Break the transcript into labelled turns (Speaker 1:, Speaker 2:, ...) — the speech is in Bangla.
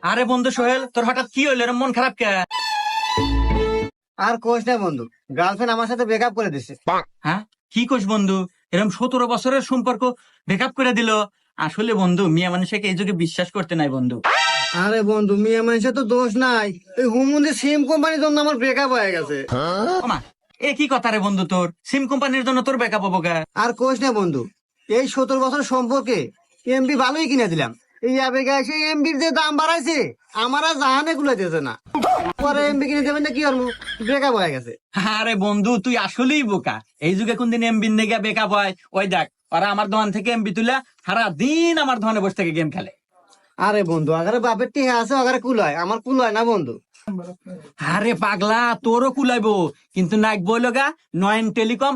Speaker 1: আরে বন্ধু সোহেল, তোর হঠাৎ কি হইলো? এরম মন খারাপ কে?
Speaker 2: আর কোচ না বন্ধু, গার্লফ্রেন্ড আমার সাথে ব্রেকআপ করে দিছে।
Speaker 1: হ্যাঁ, কি কোস বন্ধু? এরম 17 বছরের সম্পর্ক ব্রেকআপ করে দিল? আসলে বন্ধু, মিয়া মানুষকে এই যুগে বিশ্বাস করতে নাই বন্ধু।
Speaker 2: আরে বন্ধু, মেয়ে মানুষের তো দোষ নাই, এই হুমুন্দি সিম কোম্পানির জন্য আমার ব্রেকআপ হয়ে গেছে।
Speaker 1: ওমা, এ কি কথা রে বন্ধু? তোর সিম কোম্পানির জন্য তোর ব্রেকআপ হবো কে?
Speaker 2: আর কোচ না বন্ধু, এই 17 বছর সম্পর্কে এমবি ভালোই কিনে দিলাম। এই আবেগে এসে এমবির যে দাম বাড়াইছে, আমার আর জাহানে গুলাইতেছে না। পরে এমবি কিনে দেবেন না, কি করবো, ব্রেকআপ হয়ে গেছে।
Speaker 1: আরে বন্ধু, তুই আসলেই বোকা। এই যুগে কোনদিন এমবি নেগা ব্রেকআপ হয়? ওই দেখ, ওরা আমার দোকান থেকে এমবি তুলে সারা দিন আমার দোকানে বসে থেকে গেম খেলে।
Speaker 2: আরে বন্ধু, আগারে বাপের টিহা আছে, আগারে কুলায়, আমার কুলায় না বন্ধু।
Speaker 1: আরে পাগলা, তোরও কুলাইবো, কিন্তু নাক বইল গা নয়ন টেলিকম